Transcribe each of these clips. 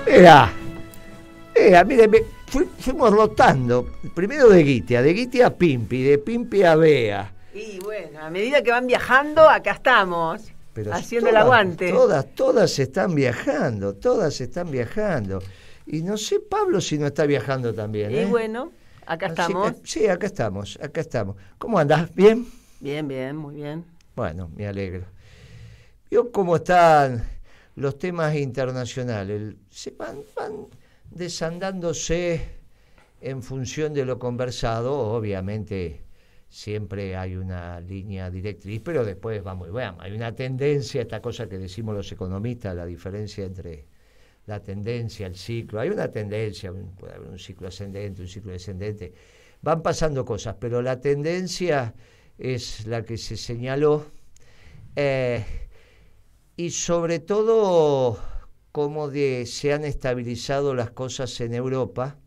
Mirá, mire, fuimos rotando, primero de Guiti a Pimpi, de Pimpi a Bea. Y bueno, a medida que van viajando, acá estamos, Pero haciendo el aguante. Todas están viajando. Y no sé, Pablo, si no está viajando también. Y bueno, acá estamos. Sí, acá estamos. ¿Cómo andás? ¿Bien? Bien, muy bien. Bueno, me alegro. ¿Vio cómo están los temas internacionales? Se van desandándose en función de lo conversado. Obviamente siempre hay una línea directriz, pero después hay una tendencia, esta cosa que decimos los economistas, la diferencia entre la tendencia, el ciclo. Hay una tendencia, puede haber un ciclo ascendente, un ciclo descendente. Van pasando cosas, pero la tendencia es la que se señaló. Y sobre todo cómo se han estabilizado las cosas en Europa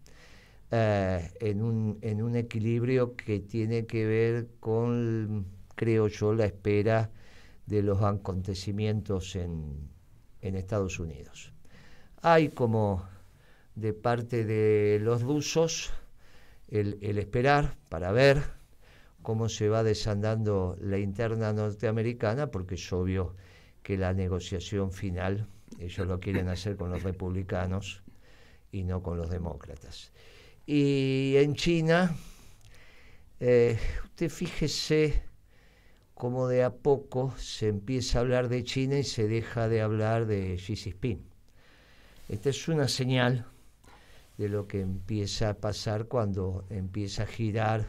en un equilibrio que tiene que ver con, creo yo, la espera de los acontecimientos en Estados Unidos. Hay como de parte de los rusos el esperar para ver cómo se va desandando la interna norteamericana, porque es obvio que la negociación final ellos lo quieren hacer con los republicanos y no con los demócratas. Y en China, usted fíjese cómo de a poco se empieza a hablar de China y se deja de hablar de Xi Jinping. Esta es una señal de lo que empieza a pasar cuando empieza a girar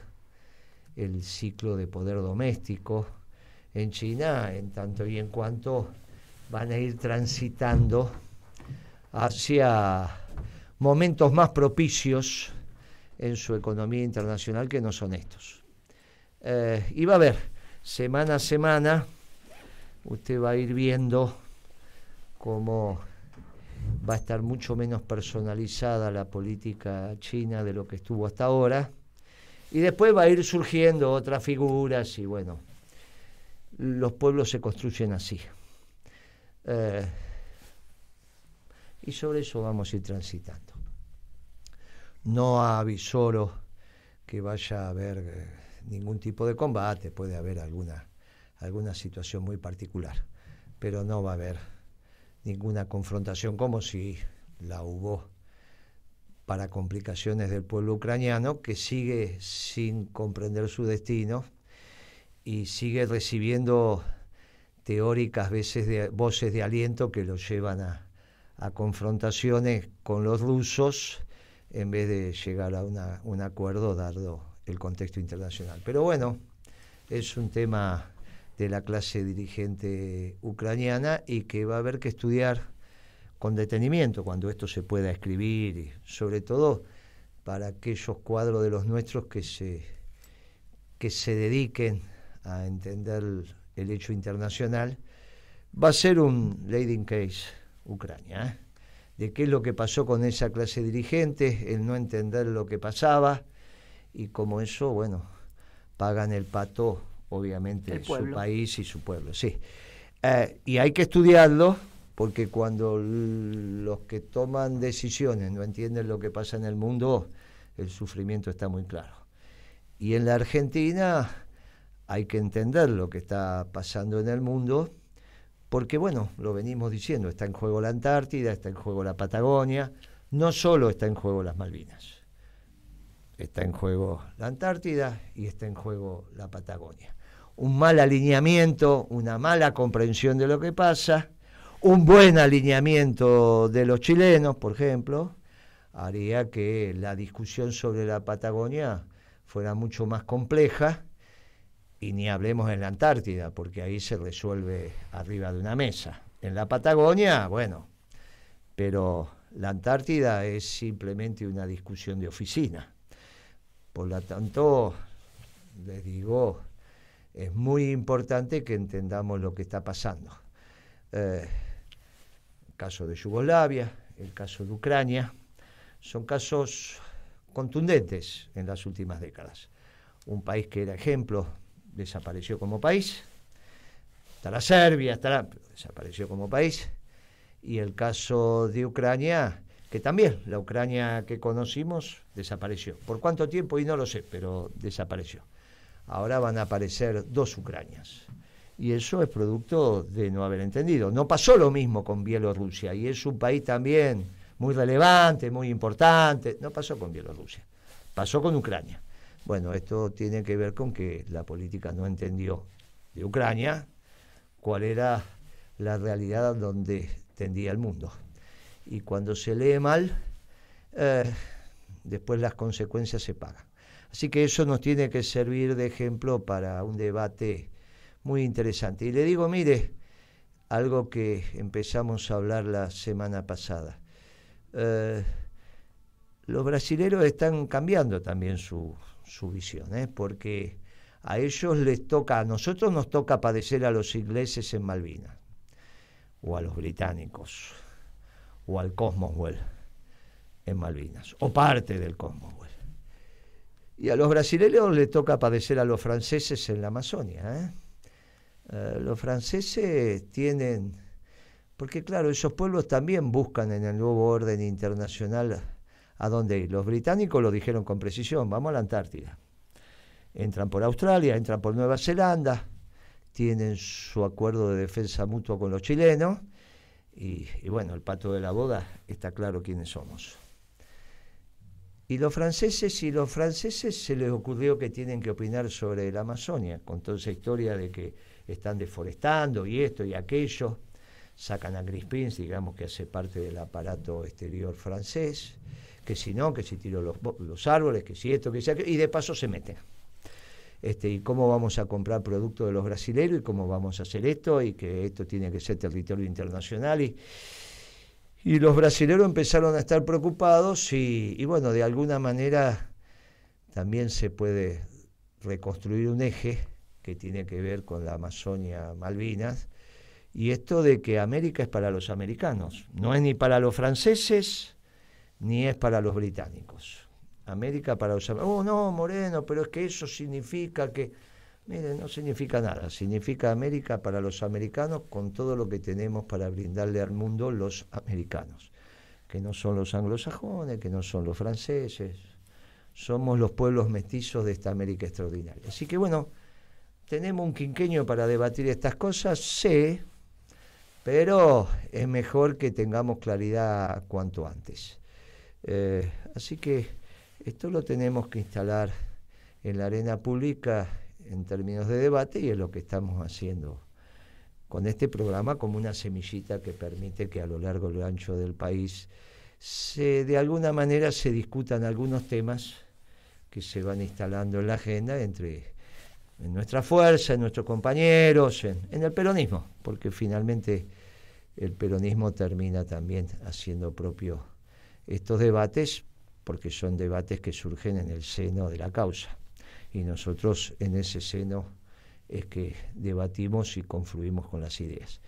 el ciclo de poder doméstico en China, en tanto y en cuanto van a ir transitando hacia momentos más propicios en su economía internacional que no son estos. Y va a ver, semana a semana, usted va a ir viendo cómo va a estar mucho menos personalizada la política china de lo que estuvo hasta ahora, y después va a ir surgiendo otras figuras, y bueno, los pueblos se construyen así. Y sobre eso vamos a ir transitando. No avisoro que vaya a haber ningún tipo de combate, puede haber alguna situación muy particular, pero no va a haber ninguna confrontación como si la hubo para complicaciones del pueblo ucraniano, que sigue sin comprender su destino y sigue recibiendo teóricas voces de aliento que lo llevan a confrontaciones con los rusos en vez de llegar a un acuerdo dado el contexto internacional. Pero bueno, es un tema de la clase dirigente ucraniana y que va a haber que estudiar con detenimiento cuando esto se pueda escribir, y sobre todo para aquellos cuadros de los nuestros que se dediquen a entender el hecho internacional. Va a ser un leading case Ucrania, de qué es lo que pasó con esa clase dirigente, el no entender lo que pasaba, y como eso, bueno, pagan el pato, obviamente, su país y su pueblo, sí. Y hay que estudiarlo, porque cuando los que toman decisiones no entienden lo que pasa en el mundo, el sufrimiento está muy claro. Y en la Argentina hay que entender lo que está pasando en el mundo, porque bueno, lo venimos diciendo, está en juego la Antártida, está en juego la Patagonia, no solo está en juego las Malvinas, está en juego la Antártida y está en juego la Patagonia. Un mal alineamiento, una mala comprensión de lo que pasa, un buen alineamiento de los chilenos, por ejemplo, haría que la discusión sobre la Patagonia fuera mucho más compleja, y ni hablemos en la Antártida, porque ahí se resuelve arriba de una mesa. En la Patagonia, bueno, pero la Antártida es simplemente una discusión de oficina. Por lo tanto, les digo, es muy importante que entendamos lo que está pasando. El caso de Yugoslavia, el caso de Ucrania, son casos contundentes en las últimas décadas. Un país que era ejemplo desapareció como país, estará Serbia, desapareció como país, y el caso de Ucrania que también la Ucrania que conocimos desapareció. ¿Por cuánto tiempo? Y no lo sé, pero desapareció. Ahora van a aparecer 2 Ucranias. Y eso es producto de no haber entendido. No pasó lo mismo con Bielorrusia, y es un país también muy relevante, muy importante. No pasó con Bielorrusia, pasó con Ucrania. Bueno, esto tiene que ver con que la política no entendió de Ucrania cuál era la realidad donde tendía el mundo. Y cuando se lee mal, después las consecuencias se pagan. Así que eso nos tiene que servir de ejemplo para un debate muy interesante. Y le digo, mire, algo que empezamos a hablar la semana pasada. Los brasileros están cambiando también su visión, porque a ellos les toca, a nosotros nos toca padecer a los ingleses en Malvinas, o a los británicos, o al Commonwealth en Malvinas, o parte del Commonwealth. Y a los brasileños les toca padecer a los franceses en la Amazonia. Los franceses tienen, porque claro, esos pueblos también buscan en el nuevo orden internacional a dónde ir. Los británicos lo dijeron con precisión, vamos a la Antártida. Entran por Australia, entran por Nueva Zelanda, tienen su acuerdo de defensa mutua con los chilenos, y bueno, el pato de la boda está claro quiénes somos. Y los franceses se les ocurrió que tienen que opinar sobre la Amazonia, con toda esa historia de que están deforestando y esto y aquello. Sacan a Crispins, digamos que hace parte del aparato exterior francés, que si no, que si tiró los árboles, que si esto, que si aquello, y de paso se meten. Y cómo vamos a comprar productos de los brasileños y cómo vamos a hacer esto, y que esto tiene que ser territorio internacional. Y los brasileños empezaron a estar preocupados y bueno, de alguna manera también se puede reconstruir un eje que tiene que ver con la Amazonia, Malvinas, y esto de que América es para los americanos, no es ni para los franceses ni es para los británicos. América para los americanos. Oh, no, Moreno, pero es que eso significa que... Miren, no significa nada, significa América para los americanos con todo lo que tenemos para brindarle al mundo los americanos, que no son los anglosajones, que no son los franceses, somos los pueblos mestizos de esta América extraordinaria. Así que bueno, ¿tenemos un quinquenio para debatir estas cosas? Sí, pero es mejor que tengamos claridad cuanto antes. Así que esto lo tenemos que instalar en la arena pública en términos de debate, y es lo que estamos haciendo con este programa, como una semillita que permite que a lo largo y lo ancho del país de alguna manera se discutan algunos temas que se van instalando en la agenda en nuestra fuerza, en nuestros compañeros, en el peronismo, porque finalmente el peronismo termina también haciendo propio estos debates, porque son debates que surgen en el seno de la causa. Y nosotros en ese seno es que debatimos y confluimos con las ideas.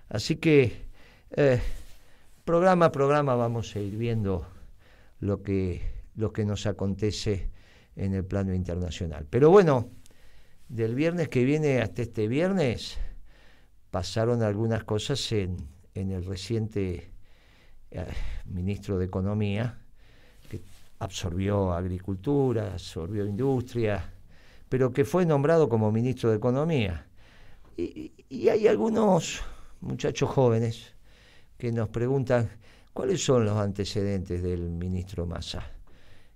Así que programa a programa vamos a ir viendo lo que nos acontece en el plano internacional. Pero bueno, del viernes que viene hasta este viernes pasaron algunas cosas en el reciente ministro de Economía, que absorbió agricultura, absorbió industria, pero que fue nombrado como ministro de Economía. Y hay algunos muchachos jóvenes que nos preguntan cuáles son los antecedentes del ministro Massa.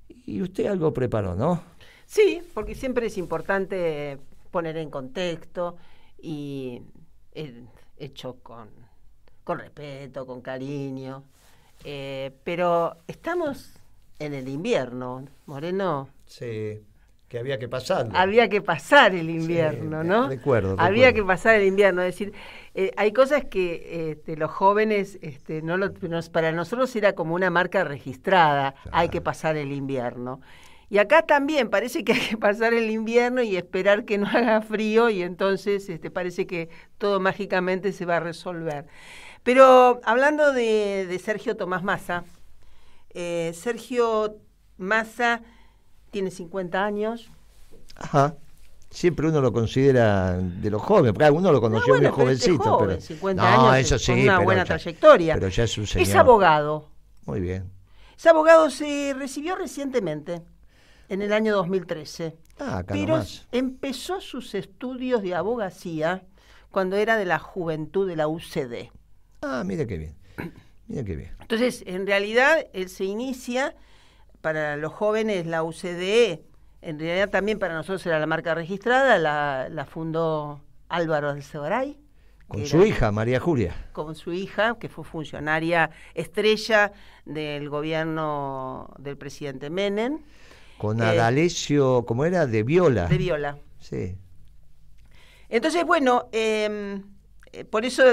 Y usted algo preparó, ¿no? Sí, porque siempre es importante poner en contexto y hecho con respeto, con cariño. Pero estamos en el invierno, Moreno. Sí, que había que pasarlo. Había que pasar el invierno, sí, ¿no? Recuerdo. Había que pasar el invierno, es decir, hay cosas que los jóvenes, para nosotros era como una marca registrada, claro. Hay que pasar el invierno. Y acá también parece que hay que pasar el invierno y esperar que no haga frío, y entonces parece que todo mágicamente se va a resolver. Pero hablando de Sergio Tomás Massa, Sergio Massa tiene 50 años. Ajá. Siempre uno lo considera de los jóvenes, porque uno lo conoció muy jovencito. Joven, pero 50 años eso sí, con una buena trayectoria. Pero ya es un señor. Es abogado. Muy bien. Es abogado, se recibió recientemente, en el año 2013. Acá pero nomás. empezó sus estudios de abogacía cuando era de la juventud de la UCD. Mire qué bien. Mire qué bien. Entonces, en realidad, él se inicia, para los jóvenes, la UCD, en realidad también para nosotros era la marca registrada, la fundó Álvaro Alzogaray. Con su hija, María Julia. Con su hija, que fue funcionaria estrella del gobierno del presidente Menem. Con Adalesio, ¿cómo era? De Viola. De Viola. Sí. Entonces, bueno, por eso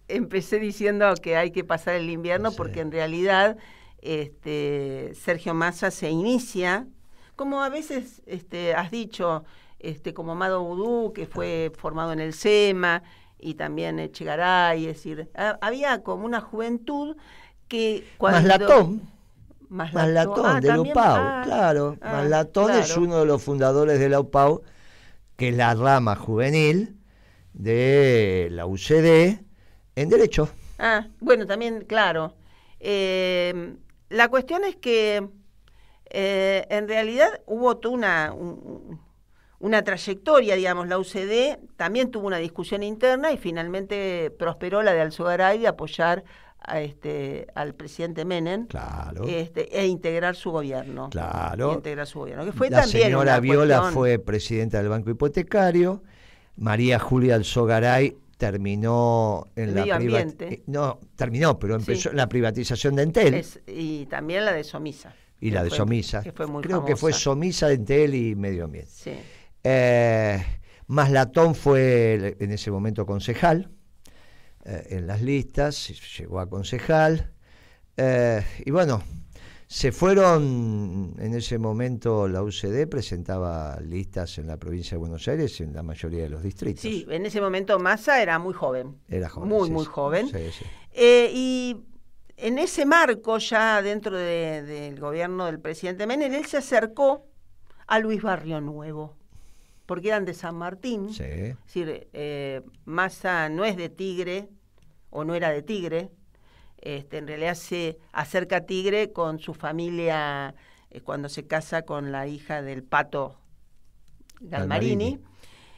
empecé diciendo que hay que pasar el invierno, porque en realidad Sergio Massa se inicia, como a veces has dicho, como Amado Boudou, que fue formado en el SEMA, y también Echegaray, es decir, había como una juventud que cuando... Maslatón, de la UPAU, claro. Maslatón claro. es uno de los fundadores de la UPAU, que es la rama juvenil de la UCD en Derecho. Bueno, también, claro. La cuestión es que en realidad hubo toda una trayectoria, digamos. La UCD también tuvo una discusión interna y finalmente prosperó la de Alzogaray de apoyar al presidente Menem, claro. E integrar su gobierno. Claro. Integrar su gobierno, que fue la también señora una Viola cuestión... fue presidenta del Banco Hipotecario. María Julia Alzogaray terminó en la pero empezó la privatización de Entel. Y también la de Somisa. Y la de Somisa. Que fue muy Creo famosa. que fue Somisa, Entel y Medio Ambiente. Sí. Maslatón fue en ese momento concejal en las listas, llegó a concejal. Y bueno, se fueron, en ese momento la UCD presentaba listas en la provincia de Buenos Aires en la mayoría de los distritos. Sí, en ese momento Massa era muy joven. Era joven. Muy joven. Sí. Y en ese marco, ya dentro del gobierno del presidente Menem, él se acercó a Luis Barrio Nuevo, porque eran de San Martín. Sí. Es decir, Massa no es de Tigre, o no era de Tigre. En realidad se acerca a Tigre con su familia cuando se casa con la hija del Pato Galmarini.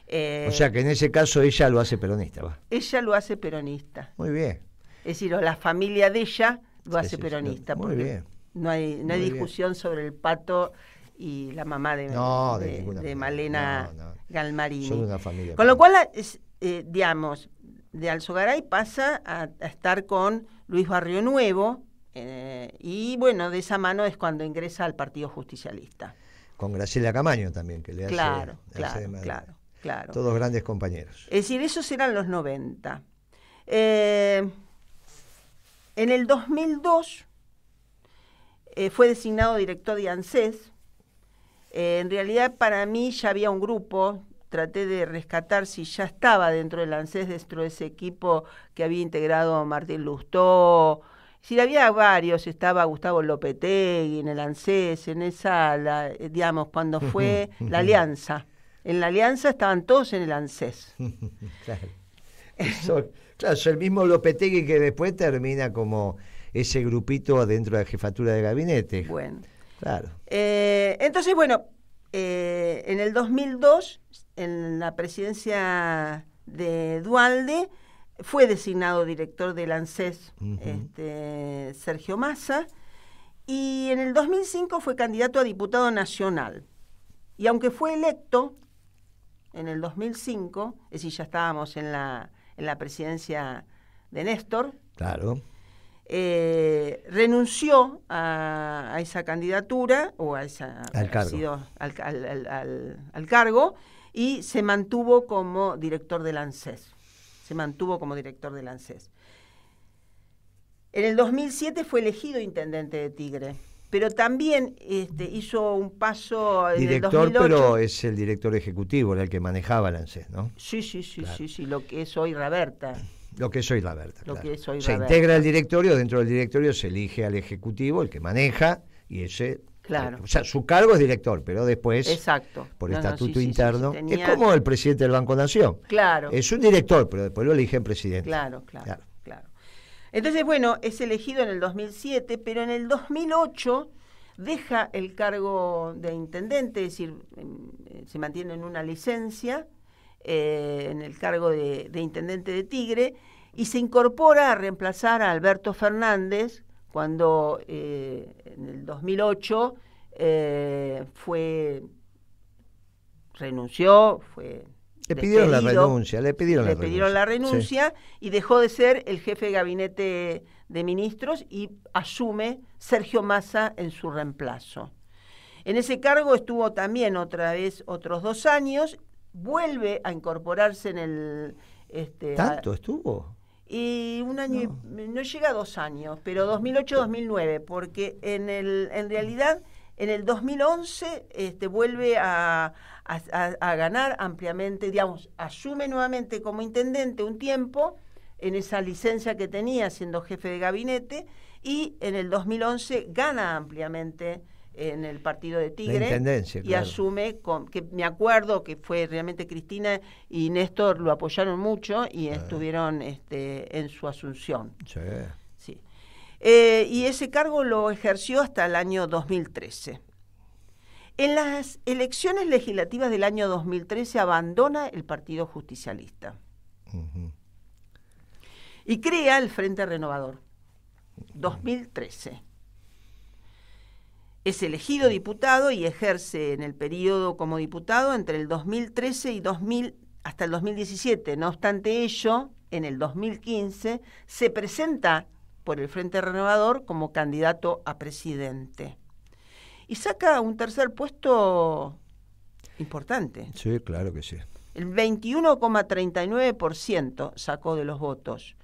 O sea que en ese caso ella lo hace peronista, ¿va? Ella lo hace peronista. Muy bien. Es decir, la familia de ella lo hace peronista. Muy bien. No hay discusión sobre el Pato y la mamá de Malena Galmarini. Son una familia. Con lo cual, digamos, de Alzogaray pasa a estar con Luis Barrio Nuevo, y bueno, de esa mano es cuando ingresa al Partido Justicialista. Con Graciela Camaño también, que le hace... Claro. Todos grandes compañeros. Es decir, esos eran los 90. En el 2002 fue designado director de ANSES. En realidad, para mí ya había un grupo. Traté de rescatar si ya estaba dentro del ANSES, dentro de ese equipo que había integrado Martín Lustó. Si había varios, estaba Gustavo Lopetegui en el ANSES, en esa, digamos, cuando fue la alianza. En la alianza estaban todos en el ANSES. Claro, es el mismo Lopetegui que después termina como ese grupito dentro de la jefatura de gabinete. Bueno. Claro. Entonces, bueno, en el 2002, en la presidencia de Duhalde, fue designado director del ANSES Sergio Massa, y en el 2005 fue candidato a diputado nacional. Y aunque fue electo en el 2005, es decir, ya estábamos en la presidencia de Néstor, claro, renunció a esa candidatura o a esa al cargo, y se mantuvo como director del ANSES. En el 2007 fue elegido intendente de Tigre, pero también hizo un paso en director, el 2008. Pero es el director ejecutivo, era el que manejaba el ANSES, ¿no? Sí, claro. sí, lo que es hoy Raberta. Lo que es hoy Raberta, se Raberta. integra el directorio, dentro del directorio se elige al ejecutivo, el que maneja, y ese... Claro. O sea, su cargo es director, pero después, exacto, por estatuto interno, tenía... es como el presidente del Banco Nación. Claro. Es un director, pero después lo eligen presidente. Claro. Entonces, bueno, es elegido en el 2007, pero en el 2008 deja el cargo de intendente, es decir, se mantiene en una licencia, en el cargo de intendente de Tigre, y se incorpora a reemplazar a Alberto Fernández cuando en el 2008 renunció, fue le pidieron la renuncia sí. Y dejó de ser el jefe de gabinete de ministros y asume Sergio Massa en su reemplazo. En ese cargo estuvo también otra vez otros 2 años, vuelve a incorporarse en el... ¿Tanto estuvo? Y un año, no llega a 2 años, pero 2008-2009, porque en realidad en el 2011 vuelve a ganar ampliamente, digamos, asume nuevamente como intendente un tiempo en esa licencia que tenía siendo jefe de gabinete, y en el 2011 gana ampliamente en el partido de Tigre, intendencia, y claro. Asume, que me acuerdo que fue realmente Cristina y Néstor lo apoyaron mucho y estuvieron en su asunción. Sí. Sí. Y ese cargo lo ejerció hasta el año 2013. En las elecciones legislativas del año 2013 abandona el Partido Justicialista y crea el Frente Renovador. 2013. Es elegido diputado y ejerce en el periodo como diputado entre el 2013 y hasta el 2017. No obstante ello, en el 2015 se presenta por el Frente Renovador como candidato a presidente. Y saca un tercer puesto importante. Sí, claro que sí. El 21,39% sacó de los votos.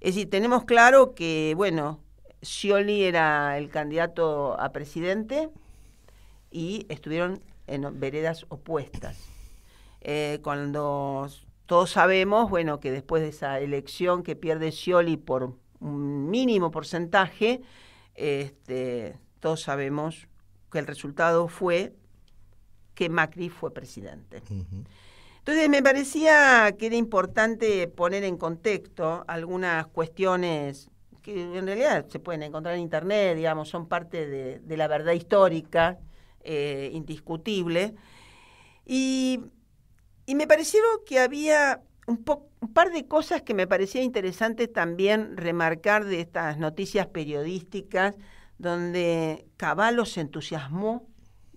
Es decir, tenemos claro que, bueno, Scioli era el candidato a presidente y estuvieron en veredas opuestas. Cuando todos sabemos, bueno, que después de esa elección que pierde Scioli por un mínimo porcentaje, todos sabemos que el resultado fue que Macri fue presidente. Entonces me parecía que era importante poner en contexto algunas cuestiones que en realidad se pueden encontrar en internet, digamos, son parte de la verdad histórica, indiscutible. Y me pareció que había un par de cosas que me parecía interesante también remarcar de estas noticias periodísticas, donde Cavallo se entusiasmó,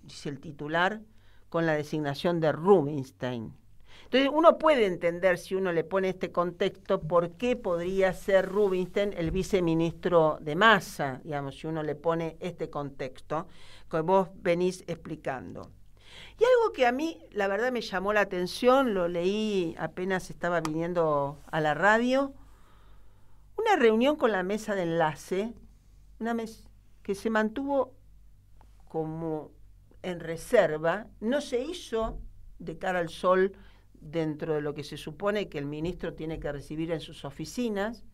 dice el titular, con la designación de Rubinstein. Entonces uno puede entender, si uno le pone este contexto, por qué podría ser Rubinstein el viceministro de Massa, digamos, si uno le pone este contexto que vos venís explicando. Y algo que a mí, la verdad, me llamó la atención, lo leí apenas estaba viniendo a la radio, una reunión con la mesa de enlace, una mesa que se mantuvo como en reserva, no se hizo de cara al sol dentro de lo que se supone que el ministro tiene que recibir en sus oficinas,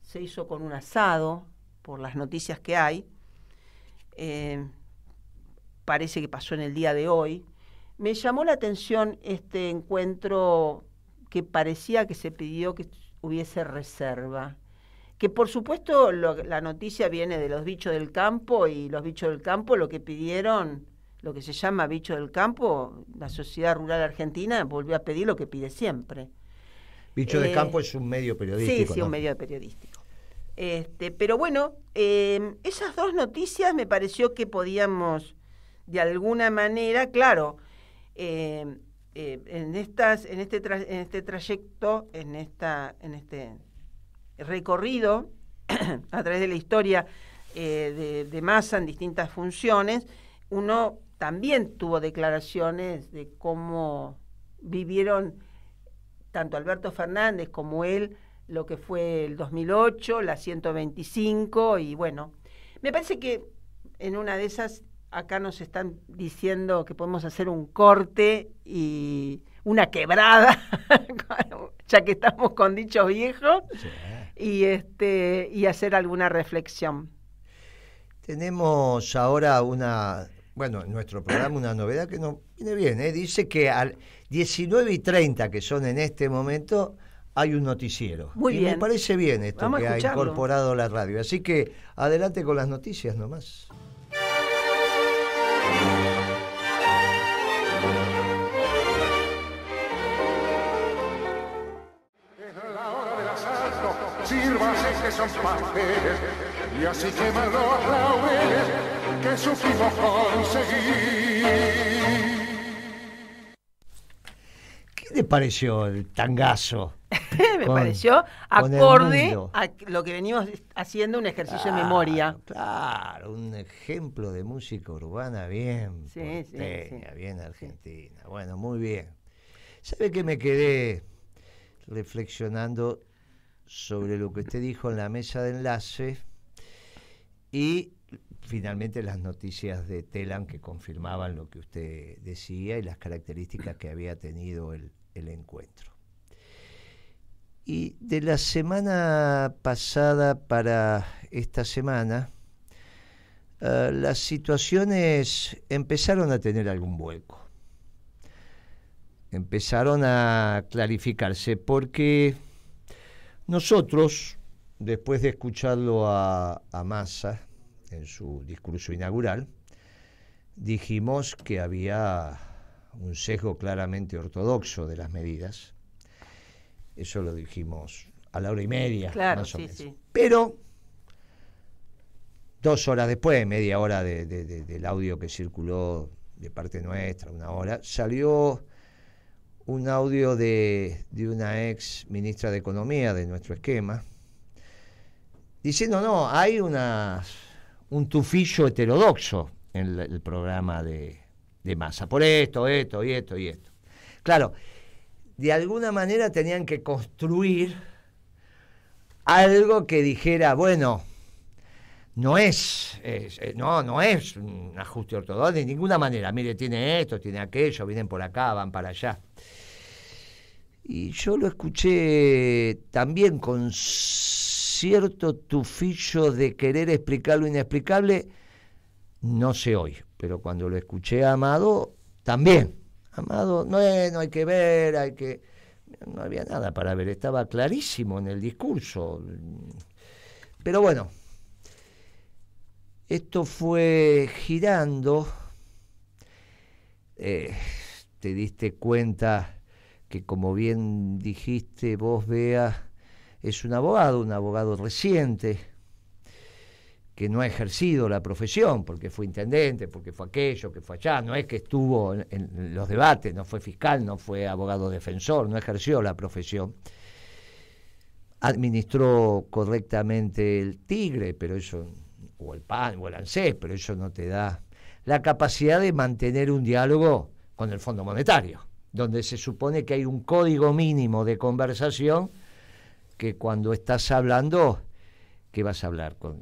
se hizo con un asado, por las noticias que hay, parece que pasó en el día de hoy. Me llamó la atención este encuentro que parecía que se pidió que hubiese reserva, que por supuesto la noticia viene de los bichos del campo, y los bichos del campo lo que pidieron, lo que se llama bicho del campo, la Sociedad Rural Argentina volvió a pedir lo que pide siempre. Bicho del campo es un medio periodístico, sí, ¿no? Un medio periodístico. Pero bueno, esas dos noticias me pareció que podíamos, de alguna manera, claro, en este trayecto, en este recorrido a través de la historia de Massa en distintas funciones, uno también tuvo declaraciones de cómo vivieron tanto Alberto Fernández como él lo que fue el 2008, la 125, y bueno, me parece que en una de esas acá nos están diciendo que podemos hacer un corte y una quebrada, ya que estamos con dichos viejos, sí. y hacer alguna reflexión. Tenemos ahora en nuestro programa una novedad que nos viene bien, dice que al 19:30, que son en este momento, hay un noticiero. Muy bien. Me parece bien esto. Vamos que a ha escucharlo. incorporado la radio. Así que adelante con las noticias nomás. En la hora del asalto, sírvase que son pasteles, y así queman los laureles que supimos conseguir. ¿Qué te pareció el tangazo? Me Con- pareció con el acorde mundo. a lo que venimos haciendo, un ejercicio de memoria. Claro, un ejemplo de música urbana bien Sí, porteña, sí. bien argentina. Bueno, muy bien. ¿Sabe que me quedé reflexionando sobre lo que usted dijo en la mesa de enlace y finalmente las noticias de Telam que confirmaban lo que usted decía y las características que había tenido el encuentro? Y de la semana pasada para esta semana, las situaciones empezaron a tener algún vuelco. Empezaron a clarificarse porque nosotros, después de escucharlo a Massa en su discurso inaugural, dijimos que había un sesgo claramente ortodoxo de las medidas. Eso lo dijimos a la 1:30, Claro, más o sí, menos. sí. Pero 2 horas después, media hora del audio que circuló de parte nuestra, 1 hora, salió un audio de una ex ministra de Economía de nuestro esquema, diciendo, no, hay un tufillo heterodoxo en el programa de Massa, por esto. Claro, de alguna manera tenían que construir algo que dijera, bueno, no es un ajuste ortodoxo de ninguna manera. Mire, tiene esto, tiene aquello, vienen por acá, van para allá. Y yo lo escuché también con cierto tufillo de querer explicar lo inexplicable, no sé hoy, pero cuando lo escuché a Amado, también. Amado, no hay que ver, no había nada para ver, estaba clarísimo en el discurso. Pero bueno, esto fue girando, te diste cuenta que, como bien dijiste vos, Bea, es un abogado reciente, que no ha ejercido la profesión, porque fue intendente, porque fue aquello, que fue allá, no es que estuvo en los debates, no fue fiscal, no fue abogado defensor, no ejerció la profesión. Administró correctamente el Tigre, pero eso, o el PAN, o el ANSES, pero eso no te da la capacidad de mantener un diálogo con el Fondo Monetario, donde se supone que hay un código mínimo de conversación, que cuando estás hablando, ¿qué vas a hablar con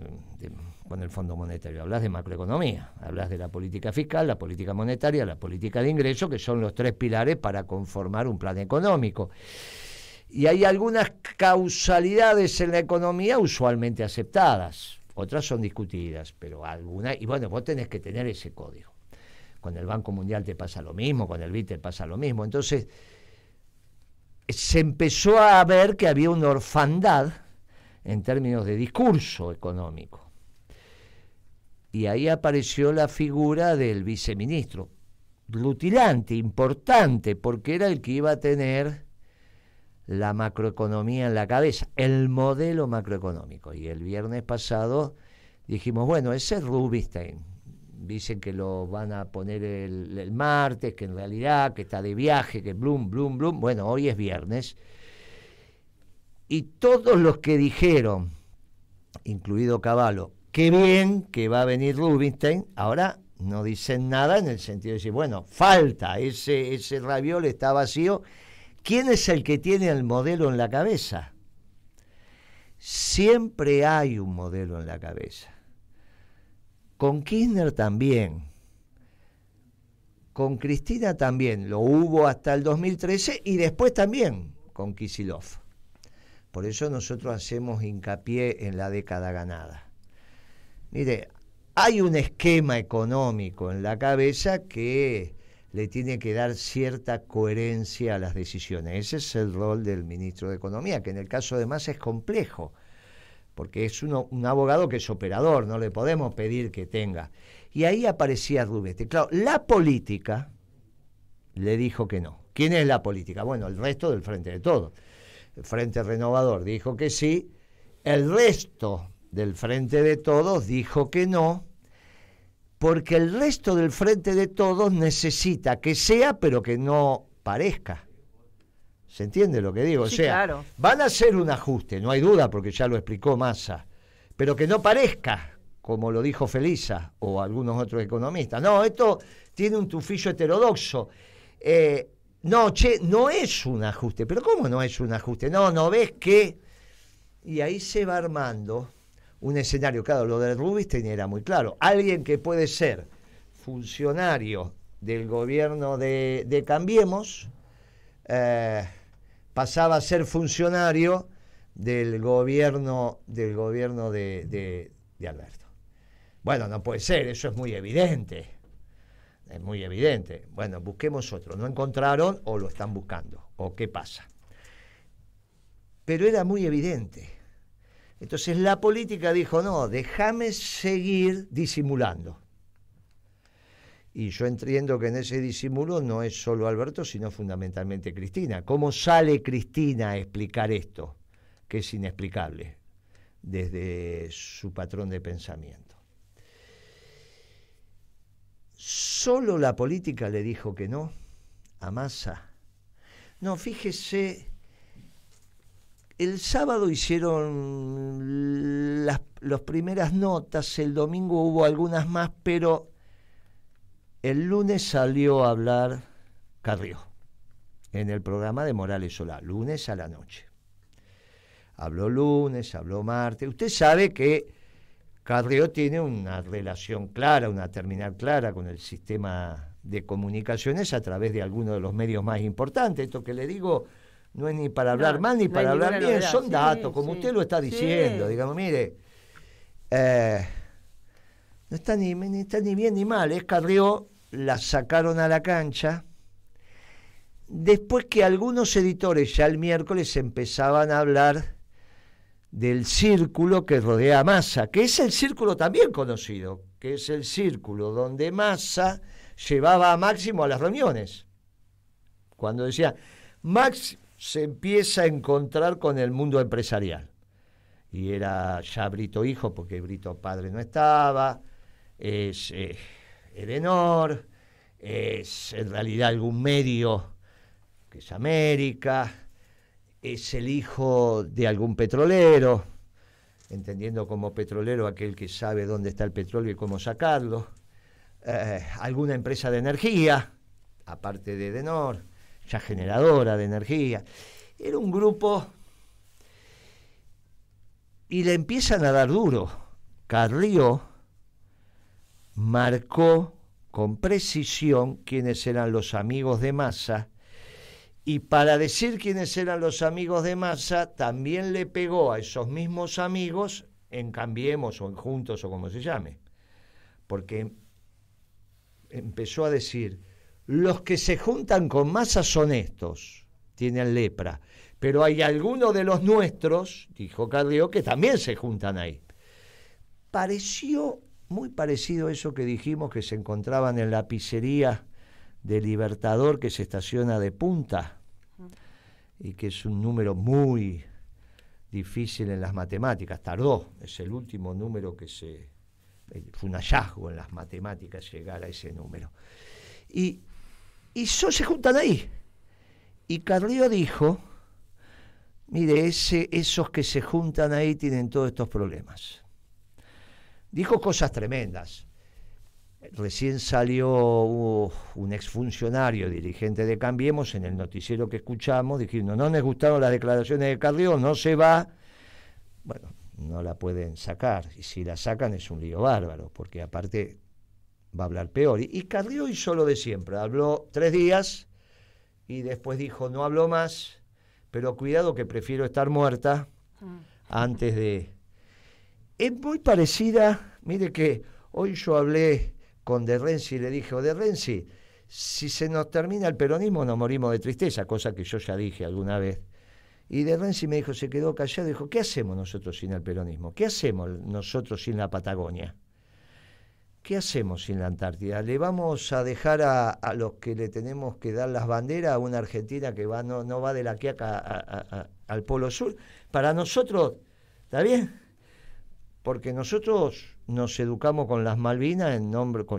el Fondo Monetario? Hablas de macroeconomía, hablas de la política fiscal, la política monetaria, la política de ingresos, que son los 3 pilares para conformar un plan económico. Y hay algunas causalidades en la economía usualmente aceptadas, otras son discutidas, pero algunas, y bueno, vos tenés que tener ese código. Con el Banco Mundial te pasa lo mismo, con el BID te pasa lo mismo. Entonces, se empezó a ver que había una orfandad en términos de discurso económico. Y ahí apareció la figura del viceministro, rutilante, importante, porque era el que iba a tener la macroeconomía en la cabeza, el modelo macroeconómico. Y el viernes pasado dijimos, bueno, ese es Rubinstein. Dicen que lo van a poner el martes, que en realidad, que está de viaje, que blum. Bueno, hoy es viernes. Y todos los que dijeron, incluido Cavallo, qué bien que va a venir Rubinstein, ahora no dicen nada en el sentido de decir, bueno, falta, ese raviol está vacío. ¿Quién es el que tiene el modelo en la cabeza? Siempre hay un modelo en la cabeza. Con Kirchner también. Con Cristina también. Lo hubo hasta el 2013 y después también con Kicillof. Por eso nosotros hacemos hincapié en la década ganada. Mire, hay un esquema económico en la cabeza que le tiene que dar cierta coherencia a las decisiones. Ese es el rol del ministro de Economía, que en el caso de Massa es complejo, porque es un abogado que es operador, no le podemos pedir que tenga. Y ahí aparecía Rubete. Claro, la política le dijo que no. ¿Quién es la política? Bueno, el resto del Frente de Todos. El Frente Renovador dijo que sí, el resto del Frente de Todos dijo que no, porque el resto del Frente de Todos necesita que sea, pero que no parezca. ¿Se entiende lo que digo? Sí, o sea, claro. Van a hacer un ajuste, no hay duda, porque ya lo explicó Massa, pero que no parezca, como lo dijo Felisa o algunos otros economistas. No, esto tiene un tufillo heterodoxo. No es un ajuste. ¿Pero cómo no es un ajuste? No ves que... Y ahí se va armando un escenario. Claro, lo de Rubinstein era muy claro. Alguien que puede ser funcionario del gobierno de Cambiemos, pasaba a ser funcionario del gobierno de Alberto. Bueno, no puede ser, eso es muy evidente. Es muy evidente. Bueno, busquemos otro. ¿No encontraron o lo están buscando? ¿O qué pasa? Pero era muy evidente. Entonces la política dijo, no, déjame seguir disimulando. Y yo entiendo que en ese disimulo no es solo Alberto, sino fundamentalmente Cristina. ¿Cómo sale Cristina a explicar esto? Que es inexplicable desde su patrón de pensamiento. Solo la política le dijo que no a Massa. No, fíjese, el sábado hicieron las primeras notas, el domingo hubo algunas más, pero el lunes salió a hablar Carrió en el programa de Morales Solá, lunes a la noche. Habló lunes, habló martes. Usted sabe que Carrió tiene una relación clara, una terminal clara con el sistema de comunicaciones a través de algunos de los medios más importantes. Esto que le digo no es ni para hablar mal ni para hablar bien, novedad. Son datos, como usted lo está diciendo. Digamos, mire, no está ni bien ni mal. Carrió, la sacaron a la cancha. Después que algunos editores ya el miércoles empezaban a hablar del círculo que rodea a Massa, que es el círculo también conocido, que es el círculo donde Massa llevaba a Máximo a las reuniones. Cuando decía, Max se empieza a encontrar con el mundo empresarial. Y era ya Brito hijo, porque Brito padre no estaba, es Edenor, es en realidad algún medio que es América, es el hijo de algún petrolero, entendiendo como petrolero aquel que sabe dónde está el petróleo y cómo sacarlo, alguna empresa de energía, aparte de Edenor, ya generadora de energía. Era un grupo y le empiezan a dar duro. Carrió marcó con precisión quiénes eran los amigos de Massa. Y para decir quiénes eran los amigos de Massa, también le pegó a esos mismos amigos en Cambiemos o en Juntos o como se llame. Porque empezó a decir, los que se juntan con Massa son estos, tienen lepra. Pero hay algunos de los nuestros, dijo Carrió, que también se juntan ahí. Pareció muy parecido a eso que dijimos que se encontraban en la pizzería de Libertador que se estaciona de punta y que es un número muy difícil en las matemáticas. Tardó, es el último número fue un hallazgo en las matemáticas llegar a ese número. Y se juntan ahí. Y Carrió dijo, mire, esos que se juntan ahí tienen todos estos problemas. Dijo cosas tremendas. Recién salió un exfuncionario dirigente de Cambiemos en el noticiero que escuchamos diciendo, no nos gustaron las declaraciones de Carrió, no se va. Bueno, no la pueden sacar, y si la sacan es un lío bárbaro, porque aparte va a hablar peor. Y Carrió hizo lo de siempre, habló 3 días y después dijo, no hablo más, pero cuidado que prefiero estar muerta antes de... Es muy parecida, mire que hoy yo hablé con De Renzi y le dije, De Renzi, si se nos termina el peronismo nos morimos de tristeza, cosa que yo ya dije alguna vez. Y de Renzi me dijo, se quedó callado, dijo, ¿qué hacemos nosotros sin el peronismo? ¿Qué hacemos nosotros sin la Patagonia? ¿Qué hacemos sin la Antártida? ¿Le vamos a dejar a los que le tenemos que dar las banderas a una Argentina que no va de La Quiaca al Polo Sur? Para nosotros, ¿está bien? Porque nosotros nos educamos con las Malvinas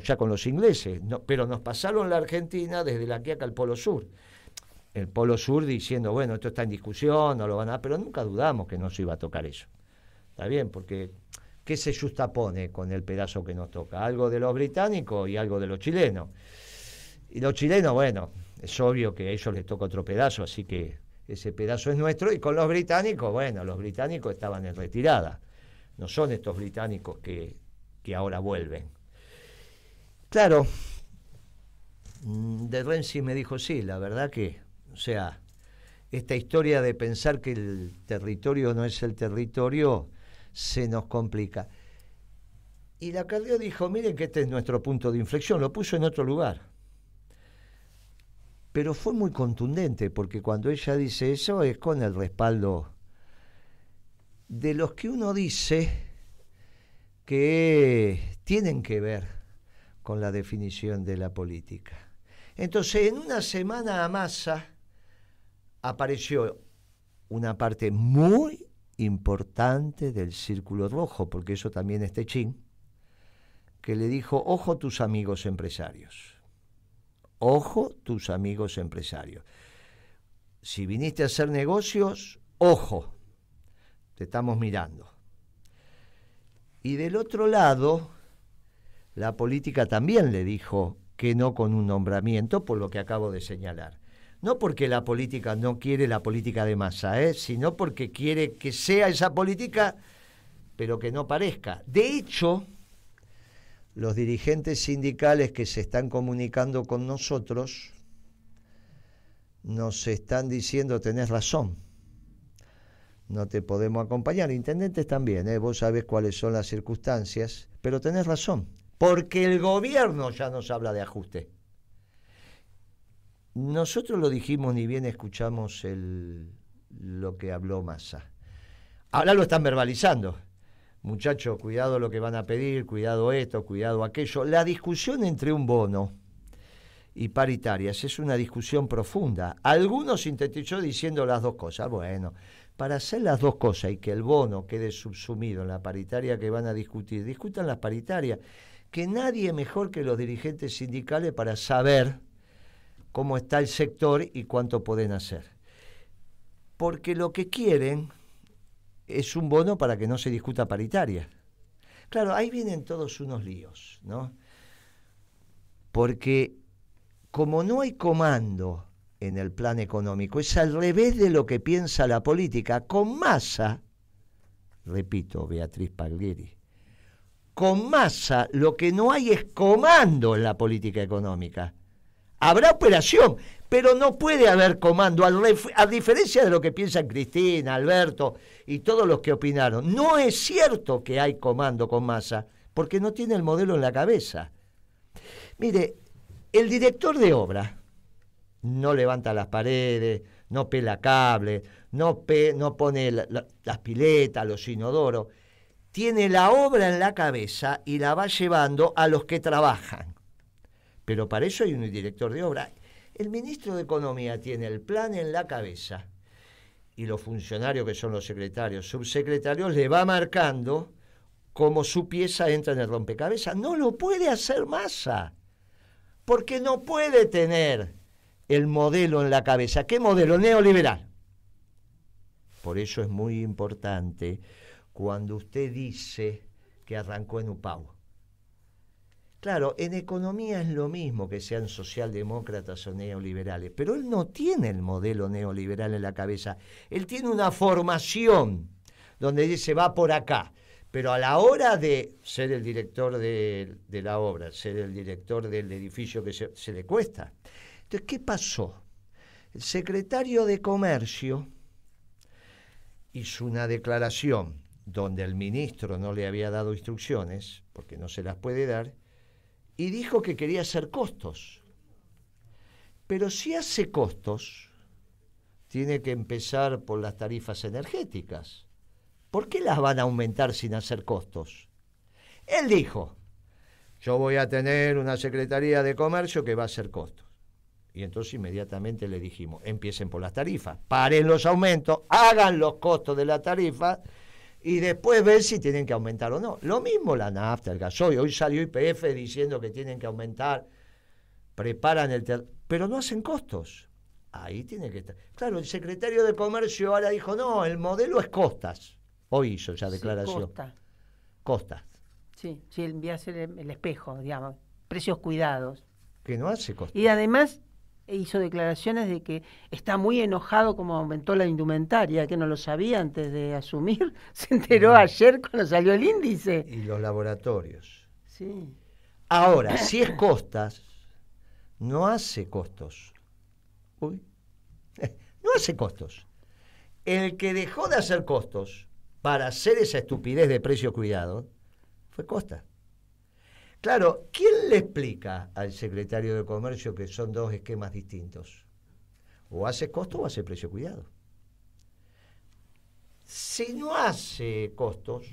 ya con los ingleses, pero nos pasaron la Argentina desde La Quiaca al Polo Sur. El Polo Sur diciendo, bueno, esto está en discusión, no lo van a... Pero nunca dudamos que no se iba a tocar eso. ¿Está bien? Porque ¿qué se justapone con el pedazo que nos toca? Algo de los británicos y algo de los chilenos. Y los chilenos, bueno, es obvio que a ellos les toca otro pedazo, así que ese pedazo es nuestro. Y con los británicos, bueno, los británicos estaban en retirada. No son estos británicos que ahora vuelven. Claro, de Renzi me dijo, sí, la verdad que, o sea, esta historia de pensar que el territorio no es el territorio se nos complica. Y la Carrió dijo, miren que este es nuestro punto de inflexión, lo puso en otro lugar. Pero fue muy contundente, porque cuando ella dice eso es con el respaldo de los que uno dice que tienen que ver con la definición de la política. Entonces, en una semana a Massa apareció una parte muy importante del Círculo Rojo, porque eso también es Techín, que le dijo, ojo tus amigos empresarios, ojo tus amigos empresarios. Si viniste a hacer negocios, ojo, te estamos mirando. Y del otro lado, la política también le dijo que no con un nombramiento, por lo que acabo de señalar. No porque la política no quiere la política de Massa, sino porque quiere que sea esa política, pero que no parezca. De hecho, los dirigentes sindicales que se están comunicando con nosotros nos están diciendo, tenés razón, no te podemos acompañar. Intendentes también, vos sabés cuáles son las circunstancias, pero tenés razón, porque el gobierno ya nos habla de ajuste. Nosotros lo dijimos, ni bien escuchamos lo que habló Massa. Ahora lo están verbalizando. Muchachos, cuidado lo que van a pedir, cuidado esto, cuidado aquello. La discusión entre un bono y paritarias es una discusión profunda. Algunos sintetizó diciendo las dos cosas. Bueno, para hacer las dos cosas y que el bono quede subsumido en la paritaria que van a discutir, discutan las paritarias, que nadie mejor que los dirigentes sindicales para saber cómo está el sector y cuánto pueden hacer. Porque lo que quieren es un bono para que no se discuta paritaria. Claro, ahí vienen todos unos líos, ¿no? Porque como no hay comando en el plan económico, es al revés de lo que piensa la política. Con Massa, repito, Beatriz Paglieri, con Massa lo que no hay es comando en la política económica. Habrá operación, pero no puede haber comando, a diferencia de lo que piensan Cristina, Alberto y todos los que opinaron. No es cierto que hay comando con Massa, porque no tiene el modelo en la cabeza. Mire, el director de obra no levanta las paredes, no pela cables, no pone las piletas, los inodoros. Tiene la obra en la cabeza y la va llevando a los que trabajan. Pero para eso hay un director de obra. El ministro de Economía tiene el plan en la cabeza y los funcionarios que son los secretarios, subsecretarios, le va marcando cómo su pieza entra en el rompecabezas. No lo puede hacer Massa, porque no puede tener el modelo en la cabeza. ¿Qué modelo? Neoliberal. Por eso es muy importante cuando usted dice que arrancó en UPAU. Claro, en economía es lo mismo que sean socialdemócratas o neoliberales, pero él no tiene el modelo neoliberal en la cabeza. Él tiene una formación donde dice va por acá, pero a la hora de ser el director de la obra, ser el director del edificio que se le cuesta. Entonces, ¿qué pasó? El secretario de Comercio hizo una declaración donde el ministro no le había dado instrucciones, porque no se las puede dar, y dijo que quería hacer costos. Pero si hace costos, tiene que empezar por las tarifas energéticas. ¿Por qué las van a aumentar sin hacer costos? Él dijo, yo voy a tener una Secretaría de Comercio que va a hacer costos. Y entonces inmediatamente le dijimos, empiecen por las tarifas, paren los aumentos, hagan los costos de la tarifa y después ver si tienen que aumentar o no. Lo mismo la nafta, el gasoil. Hoy salió YPF diciendo que tienen que aumentar, preparan pero no hacen costos. Ahí tiene que estar. Claro, el secretario de Comercio ahora dijo, no, el modelo es costas. Hoy hizo esa declaración. Sí, Costas. Sí, envía a hacer el espejo, digamos, precios cuidados. Que no hace costos. Y además hizo declaraciones de que está muy enojado como aumentó la indumentaria, que no lo sabía antes de asumir, se enteró ayer cuando salió el índice. Y los laboratorios. Sí. Ahora, si es costas, no hace costos. No hace costos. El que dejó de hacer costos para hacer esa estupidez de precio cuidado fue Costa. Claro, ¿quién le explica al secretario de Comercio que son dos esquemas distintos? O hace costo o hace precio cuidado. Si no hace costos,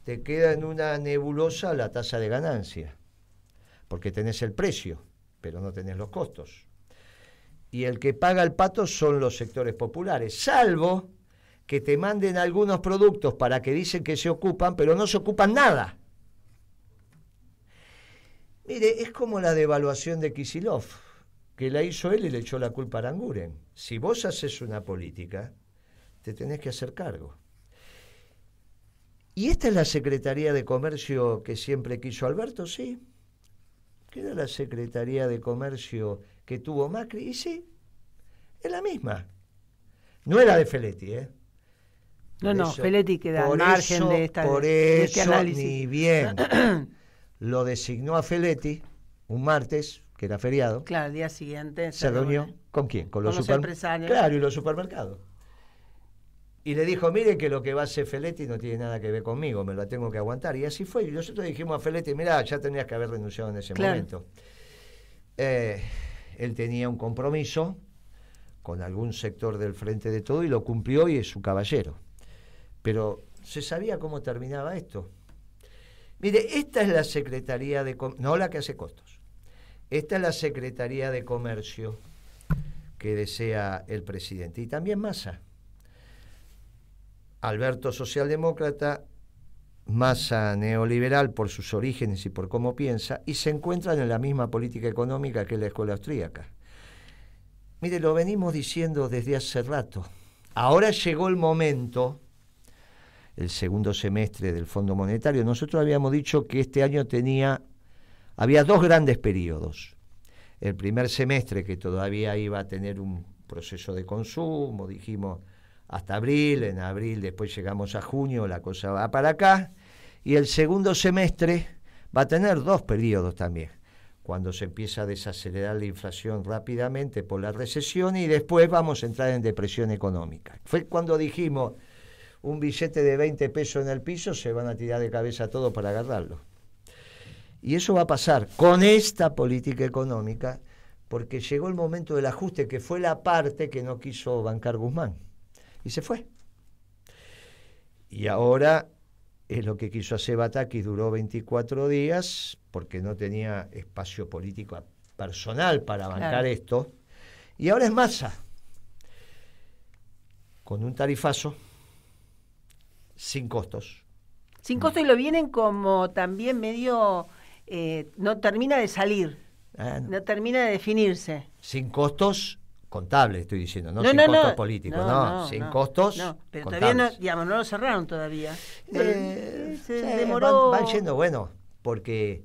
te queda en una nebulosa la tasa de ganancia, porque tenés el precio, pero no tenés los costos. Y el que paga el pato son los sectores populares, salvo que te manden algunos productos para que dicen que se ocupan, pero no se ocupan nada. Mire, es como la devaluación de Kicillof, que la hizo él y le echó la culpa a Aranguren. Si vos haces una política, te tenés que hacer cargo. ¿Y esta es la Secretaría de Comercio que siempre quiso Alberto? Sí. ¿Qué era la Secretaría de Comercio que tuvo Macri? Y sí, es la misma. No era de Feletti, ¿eh? No, Feletti queda al margen de este análisis. Ni bien. Lo designó a Feletti un martes, que era feriado. Claro, el día siguiente. Se reunió. ¿Con quién? Con los empresarios. Claro, y los supermercados. Y le dijo, mire que lo que va a hacer Feletti no tiene nada que ver conmigo, me lo tengo que aguantar. Y así fue. Y nosotros dijimos a Feletti, mirá, ya tenías que haber renunciado en ese momento. Él tenía un compromiso con algún sector del Frente de Todo y lo cumplió y es su caballero. Pero se sabía cómo terminaba esto. Mire, esta es la Secretaría de Comercio, no la que hace costos. Esta es la Secretaría de Comercio que desea el presidente. Y también Massa. Alberto socialdemócrata, Massa neoliberal por sus orígenes y por cómo piensa, y se encuentran en la misma política económica que la escuela austríaca. Mire, lo venimos diciendo desde hace rato. Ahora llegó el momento, el segundo semestre del Fondo Monetario. Nosotros habíamos dicho que este año había dos grandes periodos. El primer semestre, que todavía iba a tener un proceso de consumo, dijimos hasta abril, en abril después llegamos a junio, la cosa va para acá, y el segundo semestre va a tener dos periodos también, cuando se empieza a desacelerar la inflación rápidamente por la recesión y después vamos a entrar en depresión económica. Fue cuando dijimos, un billete de 20 pesos en el piso, se van a tirar de cabeza todo para agarrarlo. Y eso va a pasar con esta política económica, porque llegó el momento del ajuste, que fue la parte que no quiso bancar Guzmán. Y se fue. Y ahora es lo que quiso hacer Batakis, duró 24 días, porque no tenía espacio político personal para bancar esto. Y ahora es Massa, con un tarifazo, sin costos. Sin costos, y lo vienen como también medio, no termina de salir, no termina de definirse. Sin costos contables, estoy diciendo, sin costos políticos, sin costos pero contables. Todavía no lo cerraron todavía. Se demoró. Van yendo, porque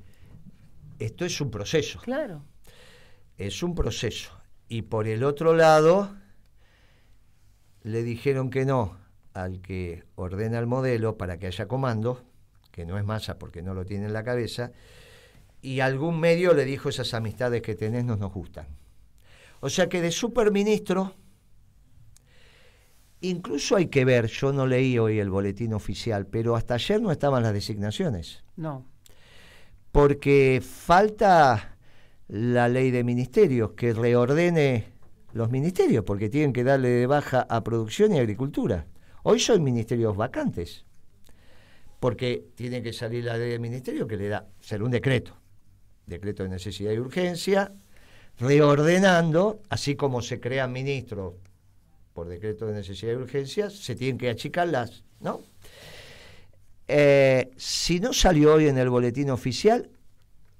esto es un proceso. Claro. Es un proceso. Y por el otro lado, le dijeron que no al que ordena el modelo para que haya comando, que no es Massa porque no lo tiene en la cabeza, y algún medio le dijo, esas amistades que tenés no nos gustan. O sea que de superministro, incluso hay que ver, yo no leí hoy el boletín oficial, pero hasta ayer no estaban las designaciones. No. Porque falta la ley de ministerios, que reordene los ministerios, porque tienen que darle de baja a producción y agricultura. Hoy son ministerios vacantes, porque tiene que salir la ley de ministerio que le da, ser un decreto de necesidad y urgencia, reordenando, así como se crean ministros por decreto de necesidad y urgencia, se tienen que achicar las, ¿no? Si no salió hoy en el boletín oficial,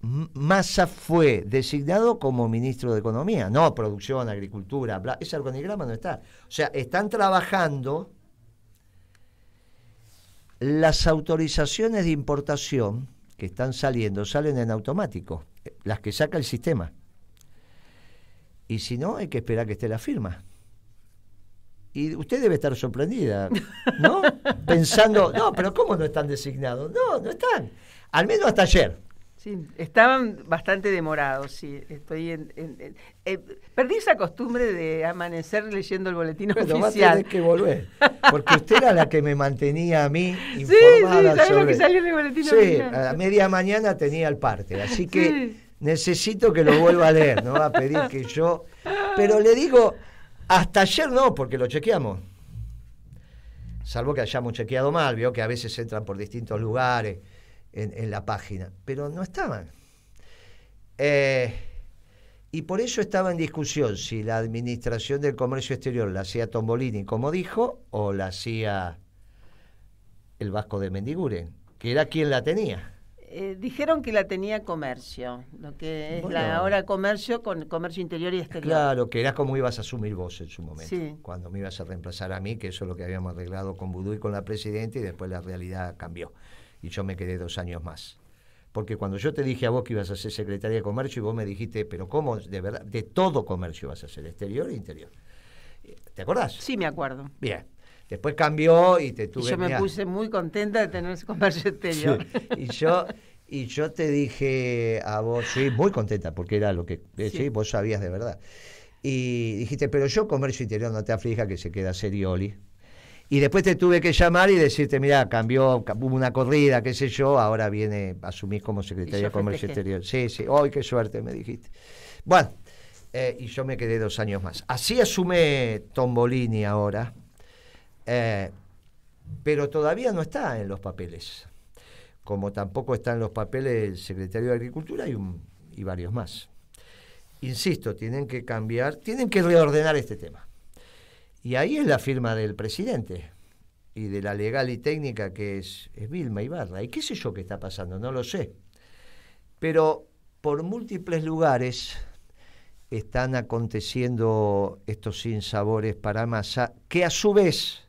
Massa fue designado como ministro de Economía, no producción, agricultura, bla, ese organigrama no está. O sea, están trabajando las autorizaciones de importación que están saliendo, salen en automático, las que saca el sistema. Y si no, hay que esperar que esté la firma. Y usted debe estar sorprendida, ¿no? Pensando, no, pero ¿cómo no están designados? No, no están. Al menos hasta ayer. Sí, estaban bastante demorados, sí. Estoy perdí esa costumbre de amanecer leyendo el boletín oficial. Vas a tener que volver, porque usted era la que me mantenía a mí informada. Sí, ¿sabes lo que salió en el boletín oficial? Sí, a media mañana tenía el parte, así que necesito que lo vuelva a leer, no va a pedir que yo... Pero le digo, hasta ayer no, porque lo chequeamos. Salvo que hayamos chequeado mal, vio que a veces entran por distintos lugares en la página, pero no estaban. Y por eso estaba en discusión si la Administración del Comercio Exterior la hacía Tombolini, como dijo, o la hacía el Vasco de Mendiguren, que era quien la tenía. Dijeron que la tenía Comercio, lo que es Bueno, ahora Comercio con Comercio Interior y Exterior. Claro, que era como ibas a asumir vos en su momento, sí, cuando me ibas a reemplazar a mí, que eso es lo que habíamos arreglado con Vudú y con la Presidenta, y después la realidad cambió. Y yo me quedé 2 años más. Porque cuando yo te dije a vos que ibas a ser secretaria de Comercio, y vos me dijiste, pero ¿cómo? De verdad, de todo comercio vas a ser, exterior e interior. ¿Te acordás? Sí, me acuerdo. Bien. Después cambió y te tuve... Y yo me puse muy contenta de tener ese comercio exterior. Sí. Y yo te dije a vos, sí, muy contenta, porque era lo que sí, vos sabías de verdad. Y dijiste, pero yo comercio interior no te aflija, que se queda Serioli. Y después te tuve que llamar y decirte, mira, cambió, hubo una corrida, qué sé yo, ahora asumís como secretaria de Comercio Exterior. Sí, ¡ay, qué suerte! Me dijiste. Bueno, y yo me quedé 2 años más. Así asume Tombolini ahora, pero todavía no está en los papeles. Como tampoco está en los papeles el secretario de Agricultura y varios más. Insisto, tienen que cambiar, tienen que reordenar este tema. Y ahí es la firma del presidente y de la legal y técnica, que es Vilma Ibarra. Y qué sé yo qué está pasando, no lo sé. Pero por múltiples lugares están aconteciendo estos sinsabores para Massa, que a su vez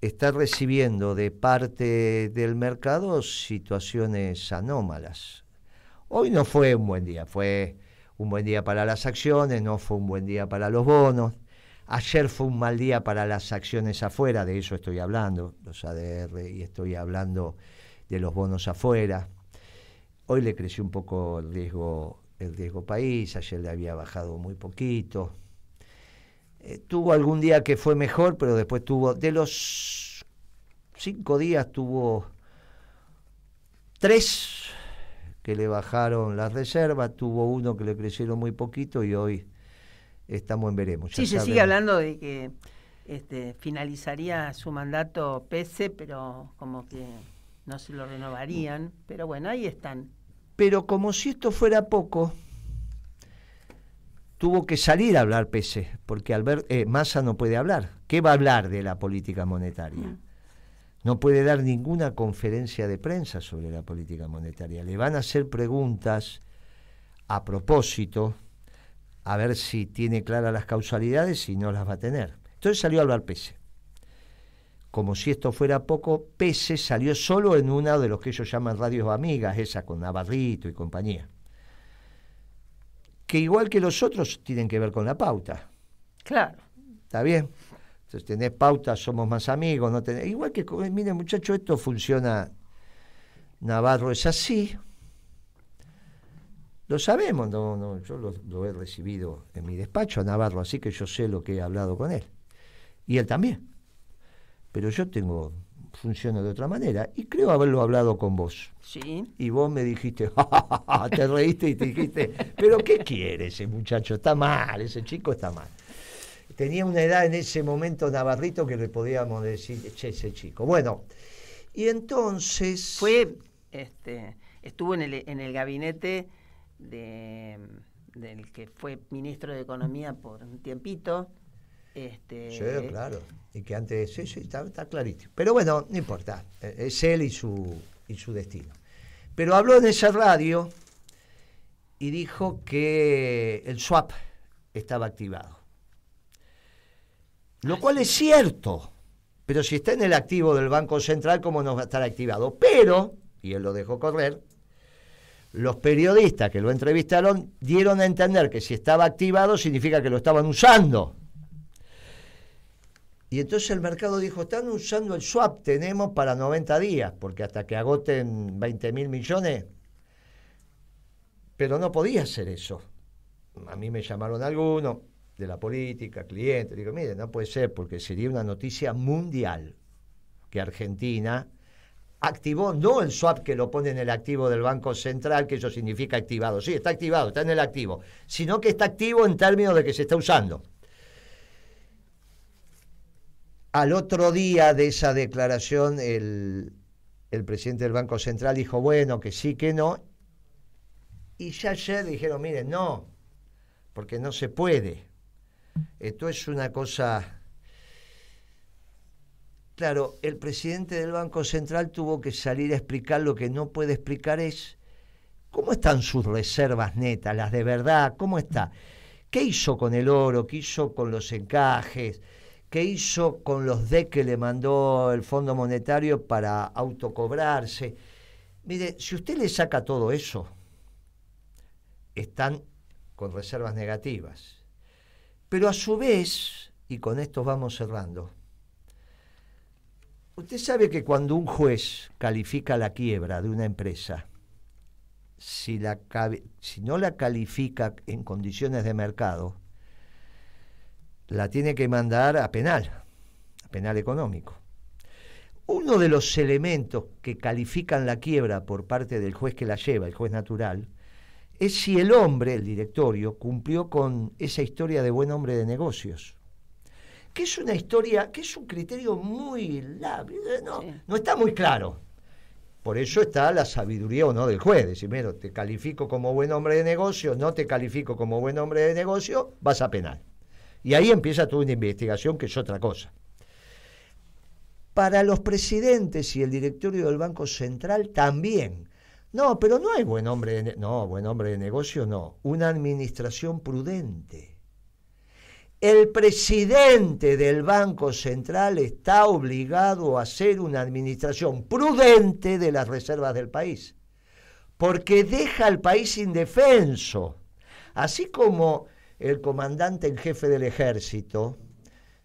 está recibiendo de parte del mercado situaciones anómalas. Hoy no fue un buen día, fue un buen día para las acciones, no fue un buen día para los bonos. Ayer fue un mal día para las acciones afuera, de eso estoy hablando, los ADR, y estoy hablando de los bonos afuera. Hoy le creció un poco el riesgo país, ayer le había bajado muy poquito. Tuvo algún día que fue mejor, pero después de los 5 días tuvo 3 que le bajaron las reservas, tuvo 1 que le crecieron muy poquito y hoy estamos en veremos. Sí, se sigue hablando de que finalizaría su mandato Pese, pero como que no se lo renovarían. Pero bueno, ahí están. Pero como si esto fuera poco, tuvo que salir a hablar Pese, porque Massa no puede hablar. ¿Qué va a hablar de la política monetaria? No puede dar ninguna conferencia de prensa sobre la política monetaria. Le van a hacer preguntas a propósito, a ver si tiene claras las causalidades y no las va a tener. Entonces salió a hablar Pese. Como si esto fuera poco, Pese salió solo en una de los que ellos llaman radios amigas, esa con Navarrito y compañía. Que igual que los otros tienen que ver con la pauta. Claro. ¿Está bien? Entonces tenés pauta, somos más amigos, no tenés... Igual que, miren muchachos, esto funciona, Navarro es así. Lo sabemos, yo lo he recibido en mi despacho a Navarro, así que yo sé lo que he hablado con él. Y él también. Pero yo tengo funciona de otra manera. Y creo haberlo hablado con vos. Sí. Y vos me dijiste, ¡ja, ja, ja, ja! Te reíste y te dijiste, ¿pero qué quiere ese muchacho? Está mal, ese chico está mal. Tenía una edad en ese momento, Navarrito, que le podíamos decir, che, ese chico. Bueno, y entonces... Estuvo en el gabinete del que fue ministro de Economía por un tiempito. Sí, claro. Y que antes, sí, está clarito. Pero bueno, no importa. Es él y su destino. Pero habló en esa radio y dijo que el swap estaba activado. Lo cual es cierto. Pero si está en el activo del Banco Central, ¿cómo no va a estar activado? Pero, y él lo dejó correr, los periodistas que lo entrevistaron dieron a entender que si estaba activado significa que lo estaban usando. Y entonces el mercado dijo, están usando el swap, tenemos para 90 días, porque hasta que agoten 20.000 millones, pero no podía hacer eso. A mí me llamaron algunos de la política, clientes, digo, mire, no puede ser, porque sería una noticia mundial que Argentina activó, no el swap que lo pone en el activo del Banco Central, que eso significa activado, sí, está activado, está en el activo, sino que está activo en términos de que se está usando. Al otro día de esa declaración, el presidente del Banco Central dijo, bueno, que sí, que no. Y ya ayer dijeron, miren, no, porque no se puede. Esto es una cosa... Claro, el presidente del Banco Central tuvo que salir a explicar lo que no puede explicar es cómo están sus reservas netas, las de verdad, cómo está. ¿Qué hizo con el oro? ¿Qué hizo con los encajes? ¿Qué hizo con los DEC que le mandó el Fondo Monetario para autocobrarse? Mire, si usted le saca todo eso, están con reservas negativas. Pero a su vez, y con esto vamos cerrando, usted sabe que cuando un juez califica la quiebra de una empresa, si no la califica en condiciones de mercado, la tiene que mandar a penal económico. Uno de los elementos que califican la quiebra por parte del juez que la lleva, el juez natural, es si el hombre, el directorio, cumplió con esa historia de buen hombre de negocios. Que es una historia, que es un criterio muy no está muy claro. Por eso está la sabiduría o no del juez. Decir, mira, te califico como buen hombre de negocios, no te califico como buen hombre de negocios, vas a penal. Y ahí empieza toda una investigación que es otra cosa. Para los presidentes y el directorio del Banco Central también. No, pero no hay buen hombre de negocio no. Una administración prudente. El presidente del Banco Central está obligado a hacer una administración prudente de las reservas del país, porque deja al país indefenso. Así como el comandante en jefe del ejército,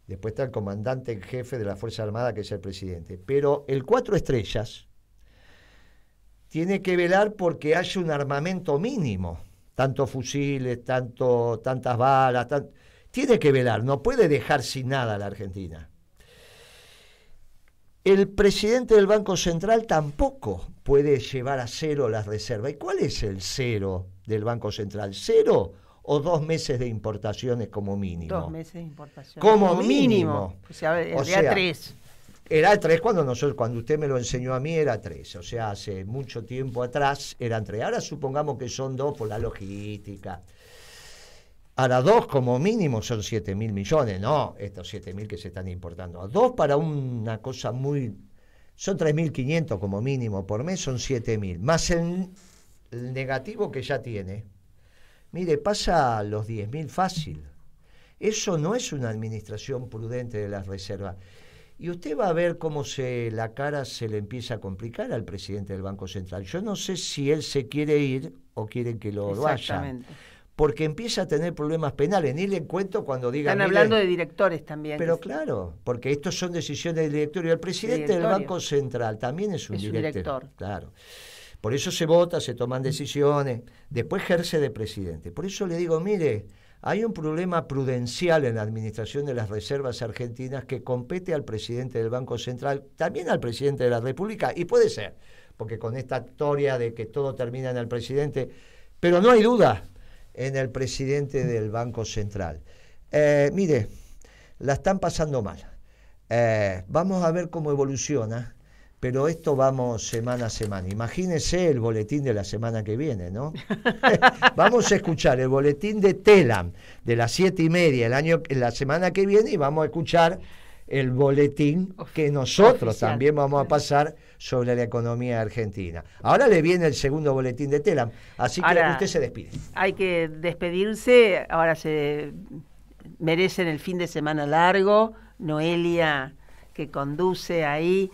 después está el comandante en jefe de la Fuerza Armada, que es el presidente, pero el 4 estrellas tiene que velar porque haya un armamento mínimo, tantos fusiles, tantas balas, tiene que velar, no puede dejar sin nada a la Argentina. El presidente del Banco Central tampoco puede llevar a cero las reservas. ¿Y cuál es el cero del Banco Central? ¿Cero o 2 meses de importaciones como mínimo? 2 meses de importaciones. Como mínimo. O sea, era 3. Era 3 cuando usted me lo enseñó a mí era 3. O sea, hace mucho tiempo atrás eran 3. Ahora supongamos que son 2 por la logística. Ahora 2 como mínimo son 7.000 millones, no, estos 7.000 que se están importando. 2 para una cosa son 3.500 como mínimo por mes, son 7.000. Más el negativo que ya tiene. Mire, pasa a los 10.000 fácil. Eso no es una administración prudente de las reservas. Y usted va a ver cómo la cara se le empieza a complicar al presidente del Banco Central. Yo no sé si él se quiere ir o quieren que lo vayan. Porque empieza a tener problemas penales. Ni le cuento cuando diga... Están hablando de directores también. Pero claro, porque estos son decisiones del directorio. El presidente del Banco Central también es un director. Claro. Por eso se vota, se toman decisiones, después ejerce de presidente. Por eso le digo, mire, hay un problema prudencial en la administración de las reservas argentinas que compete al presidente del Banco Central, también al presidente de la República, y puede ser, porque con esta historia de que todo termina en el presidente, pero no hay duda en el presidente del Banco Central. Mire, la están pasando mal. Vamos a ver cómo evoluciona, pero esto vamos semana a semana. Imagínese el boletín de la semana que viene, ¿no? Vamos a escuchar el boletín de Telam de las 7:30 la semana que viene, y vamos a escuchar el boletín que nosotros oficial también vamos a pasar sobre la economía argentina. Ahora le viene el segundo boletín de Telam, así que ahora usted se despide. Hay que despedirse, ahora se merecen el fin de semana largo. Noelia, que conduce ahí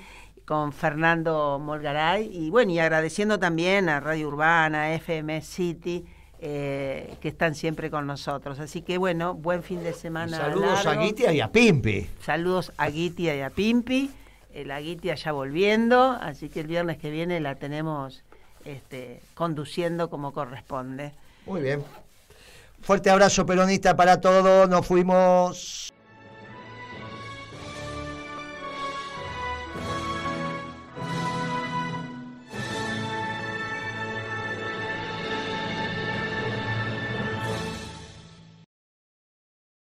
con Fernando Molgaray, y bueno, y agradeciendo también a Radio Urbana, FM City, que están siempre con nosotros. Así que bueno, buen fin de semana. Y saludos largo. A Guitia y a Pimpi. Saludos a Guitia y a Pimpi. La Guitia ya volviendo, así que el viernes que viene la tenemos conduciendo como corresponde. Muy bien. Fuerte abrazo peronista para todos. Nos fuimos.